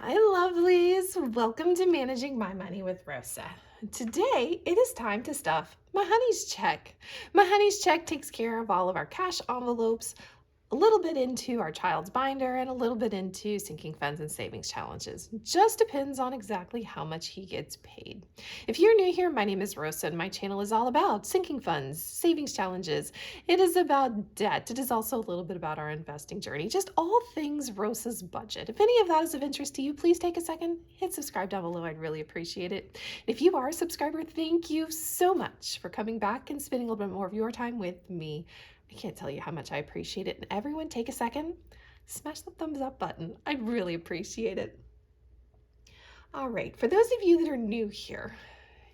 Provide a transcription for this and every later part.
Hi, lovelies. Welcome to Managing My Money with Rosa. Today, it is time to stuff my honey's check. My honey's check takes care of all of our cash envelopes, a little bit into our child's binder, and a little bit into sinking funds and savings challenges. Just depends on exactly how much he gets paid. If you're new here, my name is Rosa, and my channel is all about sinking funds, savings challenges. It is about debt. It is also a little bit about our investing journey, just all things Rosa's budget. If any of that is of interest to you, please take a second, hit subscribe down below. I'd really appreciate it. If you are a subscriber, thank you so much for coming back and spending a little bit more of your time with me. I can't tell you how much I appreciate it. And everyone take a second, smash the thumbs up button. I'd really appreciate it. All right, for those of you that are new here,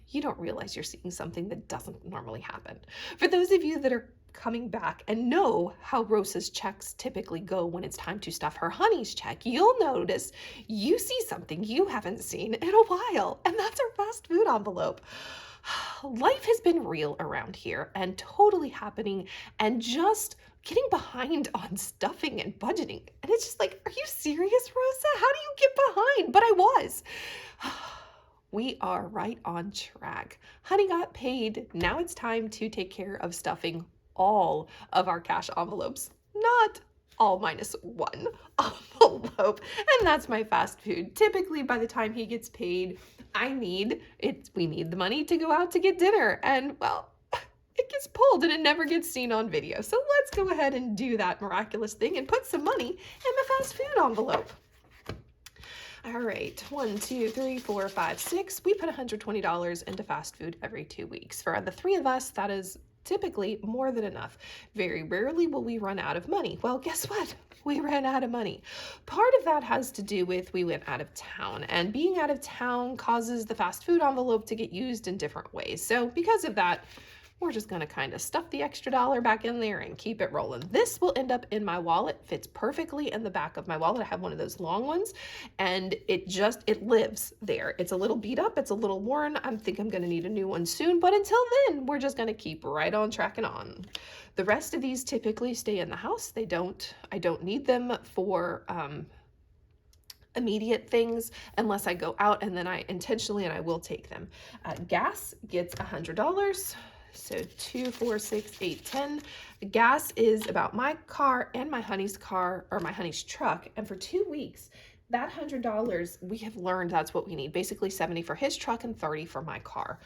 you don't realize you're seeing something that doesn't normally happen. For those of you that are coming back and know how Rosa's checks typically go when it's time to stuff her honey's check, you'll notice you see something you haven't seen in a while, and that's her fast food envelope. Life has been real around here and totally happening and just getting behind on stuffing and budgeting. And it's just like, are you serious, Rosa? How do you get behind? But I was. We are right on track. Honey got paid. Now it's time to take care of stuffing all of our cash envelopes, not all minus one envelope. And that's my fast food. Typically, by the time he gets paid, we need the money to go out to get dinner. And well, it gets pulled and it never gets seen on video. So let's go ahead and do that miraculous thing and put some money in my fast food envelope. All right, 1, 2, 3, 4, 5, 6. We put $120 into fast food every 2 weeks. For the three of us, that is typically more than enough. Very rarely will we run out of money. Well, guess what? We ran out of money. Part of that has to do with we went out of town, and being out of town causes the fast food envelope to get used in different ways. So because of that, we're just going to kind of stuff the extra dollar back in there and keep it rolling. This will end up in my wallet, fits perfectly in the back of my wallet. I have one of those long ones, and it lives there. It's a little beat up, it's a little worn. I think I'm going to need a new one soon, but until then, we're just going to keep right on tracking on. The rest of these typically stay in the house. I don't need them for immediate things unless I go out, and then I intentionally, and I will take them. Gas gets $100. So 2, 4, 6, 8, 10. Gas is about my car and my honey's car, or my honey's truck. And for 2 weeks, that $100, we have learned that's what we need. Basically 70 for his truck and 30 for my car.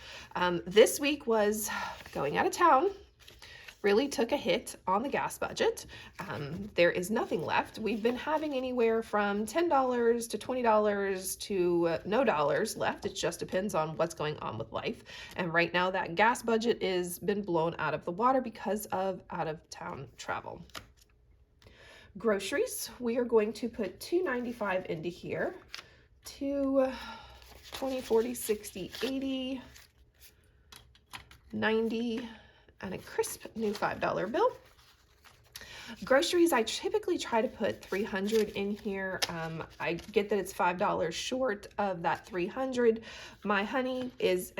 This week was going out of town. Really took a hit on the gas budget. There is nothing left. We've been having anywhere from $10 to $20 to no dollars left. It just depends on what's going on with life. And right now that gas budget is been blown out of the water because of out of town travel. Groceries, we are going to put $2.95 into here. 2, 20, 40, 60, 80, 90, and a crisp new $5 bill. Groceries, I typically try to put $300 in here. I get that it's $5 short of that $300. My honey is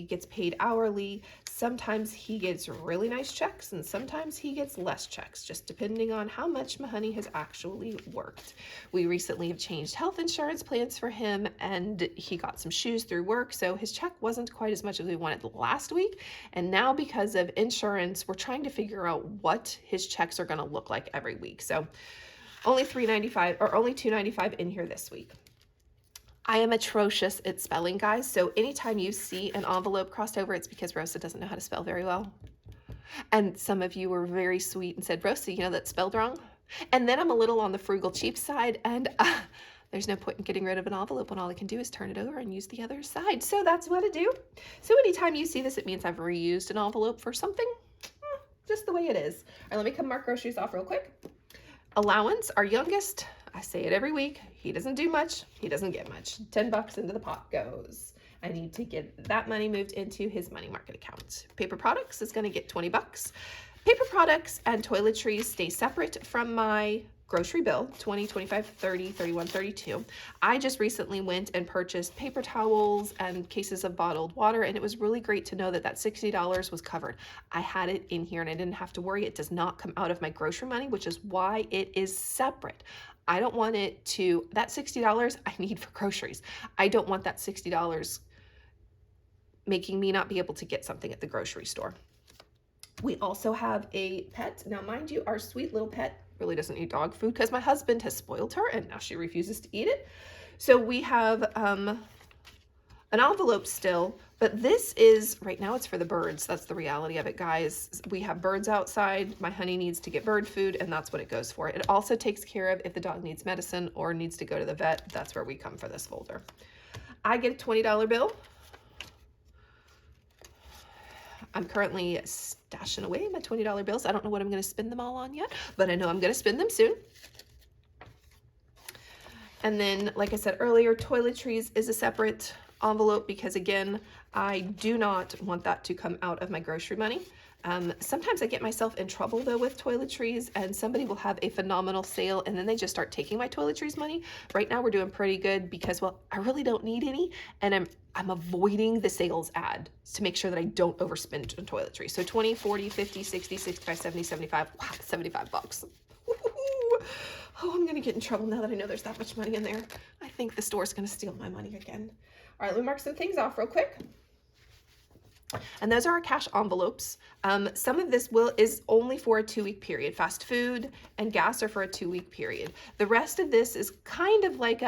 gets paid hourly. Sometimes he gets really nice checks and sometimes he gets less checks, just depending on how much my honey has actually worked. We recently have changed health insurance plans for him, and he got some shoes through work, so his check wasn't quite as much as we wanted last week. And now because of insurance, we're trying to figure out what his checks are going to look like every week. So only $3.95 or only $2.95 in here this week. I am atrocious at spelling, guys. So anytime you see an envelope crossed over, it's because Rosa doesn't know how to spell very well. And some of you were very sweet and said, Rosa, you know that's spelled wrong. And then I'm a little on the frugal cheap side, and there's no point in getting rid of an envelope when all I can do is turn it over and use the other side. So that's what I do. So anytime you see this, it means I've reused an envelope for something. Just the way it is. All right, let me come mark groceries off real quick. Allowance, our youngest, I say it every week, he doesn't do much, he doesn't get much. $10 into the pot goes. I need to get that money moved into his money market account. Paper products is gonna get $20. Paper products and toiletries stay separate from my grocery bill, 20, 25, 30, 31, 32. I just recently went and purchased paper towels and cases of bottled water, and it was really great to know that that $60 was covered. I had it in here and I didn't have to worry. It does not come out of my grocery money, which is why it is separate. I don't want it to, that $60 I need for groceries. I don't want that $60 making me not be able to get something at the grocery store. We also have a pet. Now, mind you, our sweet little pet really doesn't eat dog food because my husband has spoiled her and now she refuses to eat it. So we have an envelope still, but this is, right now it's for the birds. That's the reality of it, guys. We have birds outside. My honey needs to get bird food, and that's what it goes for. It also takes care of if the dog needs medicine or needs to go to the vet. That's where we come for this folder. I get a $20 bill. I'm currently stashing away my $20 bills. I don't know what I'm going to spend them all on yet, but I know I'm going to spend them soon. And then, like I said earlier, toiletries is a separate envelope because, again, I do not want that to come out of my grocery money. Sometimes I get myself in trouble, though, with toiletries, and somebody will have a phenomenal sale, and then they just start taking my toiletries money. Right now, we're doing pretty good because, well, I really don't need any, and I'm avoiding the sales ad to make sure that I don't overspend on toiletries. So 20, 40, 50, 60, 65, 70, 75, wow, 75 bucks. Oh, I'm gonna get in trouble now that I know there's that much money in there. I think the store's gonna steal my money again. All right, let me mark some things off real quick. And those are our cash envelopes. Some of this is only for a 2-week period. Fast food and gas are for a 2-week period. The rest of this is kind of like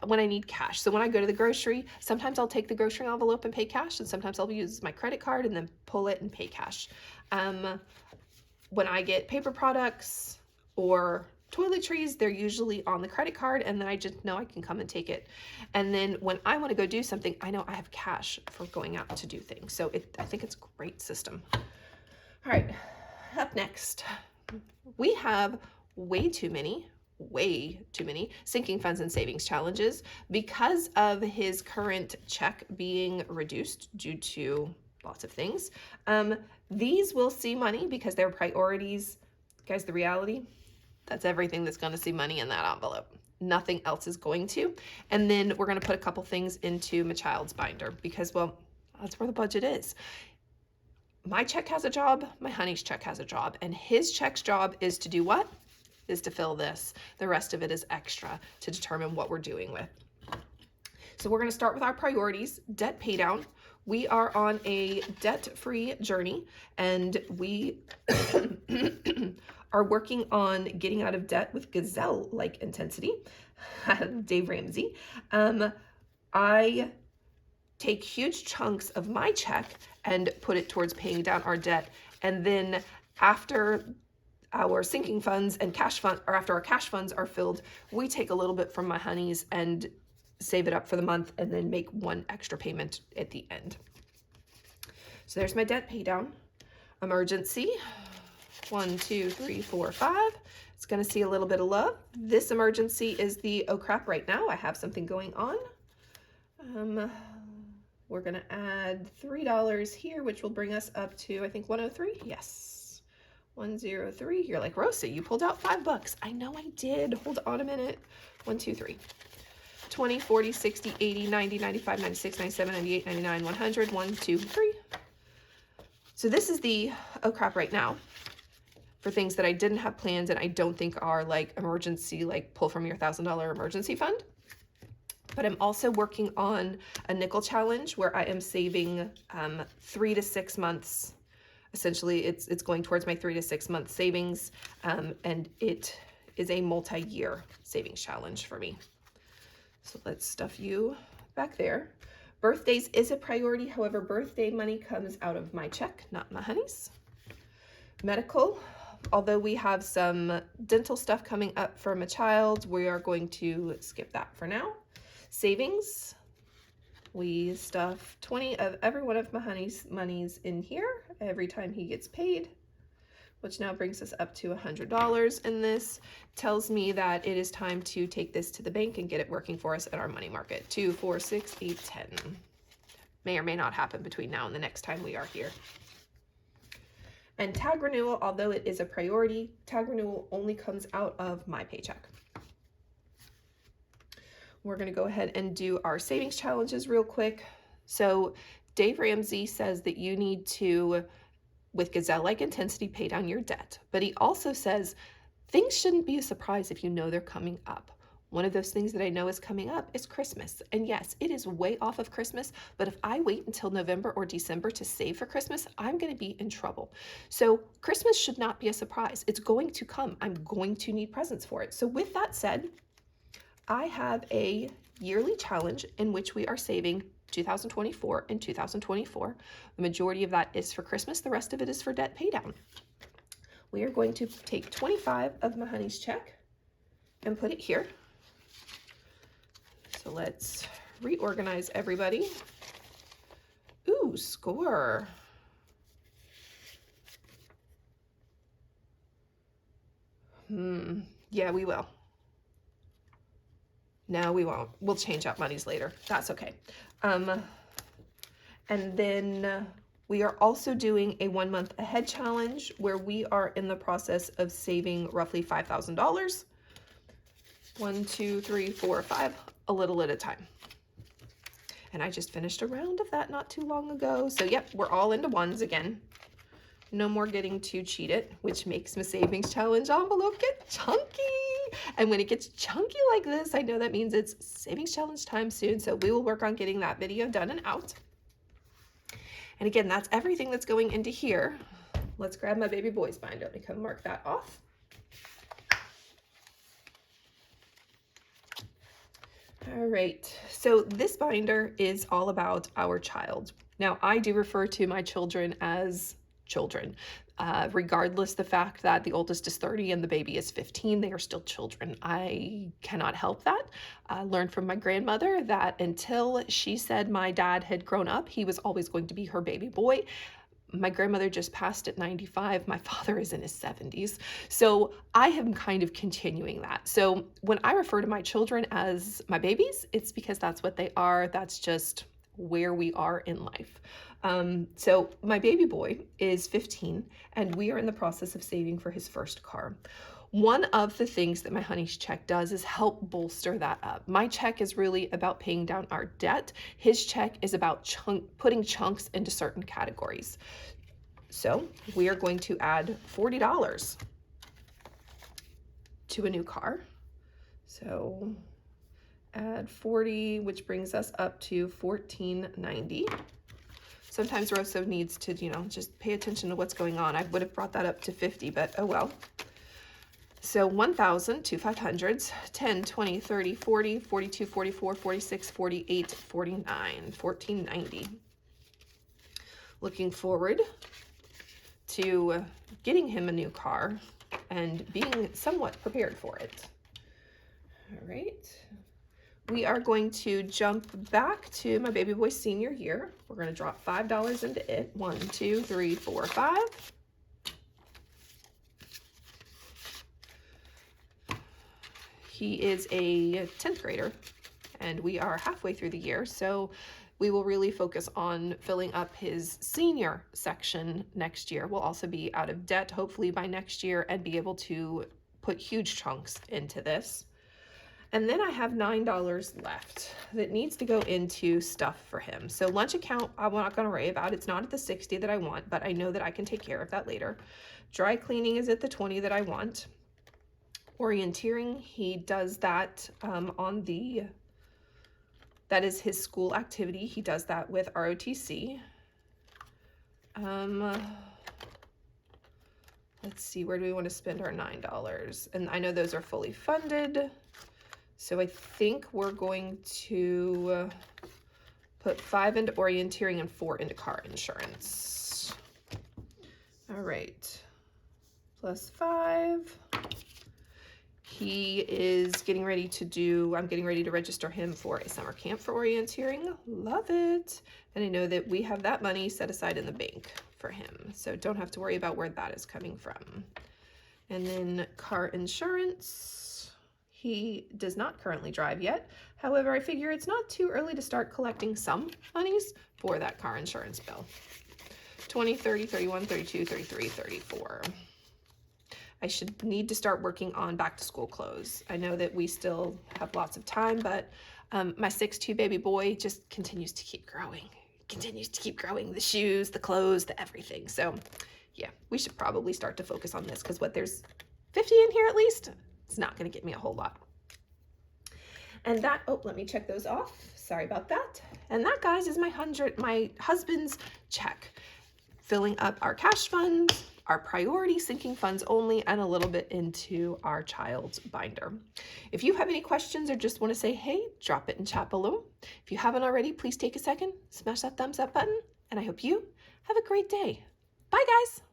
when I need cash. So when I go to the grocery, sometimes I'll take the grocery envelope and pay cash, and sometimes I'll use my credit card and then pull it and pay cash. When I get paper products or toiletries, they're usually on the credit card, and then I just know I can come and take it. And then when I want to go do something, I know I have cash for going out to do things. So I think it's a great system. All right, up next, we have way too many sinking funds and savings challenges because of his current check being reduced due to lots of things. These will see money because they're priorities. Guys, the reality, that's everything that's going to see money in that envelope. Nothing else is going to. And then we're going to put a couple things into my child's binder because, well, that's where the budget is. My check has a job. My honey's check has a job. And his check's job is to do what? Is to fill this. The rest of it is extra to determine what we're doing with. So we're going to start with our priorities. Debt pay down. We are on a debt-free journey, and we are working on getting out of debt with gazelle-like intensity. Dave Ramsey. I take huge chunks of my check and put it towards paying down our debt, and then after our sinking funds and after our cash funds are filled, we take a little bit from my honeys and save it up for the month and then make one extra payment at the end. So there's my debt pay down. Emergency, 1, 2, 3, 4, 5. It's going to see a little bit of love. This emergency is the, oh crap, right now I have something going on. We're going to add $3 here, which will bring us up to, I think, 103. Yes, 103. You're like, Rosa, you pulled out $5. I know I did. Hold on a minute. 1, 2, 3. 20, 40, 60, 80, 90, 95, 96, 97, 98, 99, 100, 1, 2, 3. So this is the, oh crap, right now for things that I didn't have planned and I don't think are like emergency, like pull from your $1,000 emergency fund. But I'm also working on a nickel challenge where I am saving 3 to 6 months. Essentially, it's going towards my 3 to 6 month savings, and it is a multi-year savings challenge for me. So let's stuff you back there. Birthdays is a priority. However, birthday money comes out of my check, not my honey's. Medical, although we have some dental stuff coming up for my child, we are going to skip that for now. Savings, we stuff 20 of every one of my honey's monies in here every time he gets paid, which now brings us up to $100. And this tells me that it is time to take this to the bank and get it working for us at our money market. 2, 4, 6, 8, 10. May or may not happen between now and the next time we are here. And tag renewal, although it is a priority, tag renewal only comes out of my paycheck. We're going to go ahead and do our savings challenges real quick. So Dave Ramsey says that you need to, with gazelle-like intensity, pay down your debt. But he also says Things shouldn't be a surprise if you know they're coming up. One of those things that I know is coming up is Christmas. And yes, it is way off of Christmas, but if I wait until November or December to save for Christmas, I'm going to be in trouble. So Christmas should not be a surprise. It's going to come. I'm going to need presents for it. So with that said, I have a yearly challenge in which we are saving 2024 and 2024. The majority of that is for Christmas. The rest of it is for debt pay down. We are going to take 25 of my honey's check and put it here. So let's reorganize everybody. Ooh, score. Yeah, we will. No, we won't. We'll change out monies later. That's okay. And then we are also doing a 1 month ahead challenge where we are in the process of saving roughly $5,000. 1, 2, 3, 4, 5, a little at a time. And I just finished a round of that not too long ago. So yep, we're all into ones again. No more getting too cheated, which makes my savings challenge envelope get chunky. And when it gets chunky like this, I know that means it's savings challenge time soon. So we will work on getting that video done and out. And again, that's everything that's going into here. Let's grab my baby boy's binder. Let me come mark that off. All right, so this binder is all about our child. Now, I do refer to my children as children. Regardless the fact that the oldest is 30 and the baby is 15, they are still children. I cannot help that. I learned from my grandmother that until she said my dad had grown up, he was always going to be her baby boy. My grandmother just passed at 95. My father is in his 70s. So I am kind of continuing that. So when I refer to my children as my babies, it's because that's what they are. That's just where we are in life. So my baby boy is 15 and we are in the process of saving for his first car. One of the things that my honey's check does is help bolster that up. My check is really about paying down our debt. His check is about putting chunks into certain categories. So we are going to add $40 to a new car. So add 40, which brings us up to $14.90. Sometimes Rosa needs to, just pay attention to what's going on. I would have brought that up to 50, but oh well. So 1,000, 2 500s, 10, 20, 30, 40, 42, 44, 46, 48, 49, $14.90. Looking forward to getting him a new car and being somewhat prepared for it. All right. We are going to jump back to my baby boy senior year. We're going to drop $5 into it. 1, 2, 3, 4, 5. He is a 10th grader and we are halfway through the year. So we will really focus on filling up his senior section next year. We'll also be out of debt hopefully by next year and be able to put huge chunks into this. And then I have $9 left that needs to go into stuff for him. So lunch account, I'm not going to worry about. It's not at the 60 that I want, but I know that I can take care of that later. Dry cleaning is at the 20 that I want. Orienteering, he does that that is his school activity. He does that with ROTC. Let's see, where do we want to spend our $9? And I know those are fully funded. So I think we're going to put 5 into orienteering and 4 into car insurance. All right, plus 5. He is getting ready to I'm getting ready to register him for a summer camp for orienteering. Love it. And I know that we have that money set aside in the bank for him. So don't have to worry about where that is coming from. And then car insurance. He does not currently drive yet. However, I figure it's not too early to start collecting some monies for that car insurance bill. 20, 30, 31, 32, 33, 34. I should need to start working on back to school clothes. I know that we still have lots of time, but my 6'2" baby boy just continues to keep growing. The shoes, the clothes, the everything. So yeah, we should probably start to focus on this because there's 50 in here at least. It's not going to get me a whole lot. And that, oh, let me check those off. Sorry about that. And that, guys, is my husband's check. Filling up our cash funds, our priority sinking funds only, and a little bit into our child's binder. If you have any questions or just want to say hey, drop it in chat below. If you haven't already, please take a second, smash that thumbs up button, and I hope you have a great day. Bye, guys.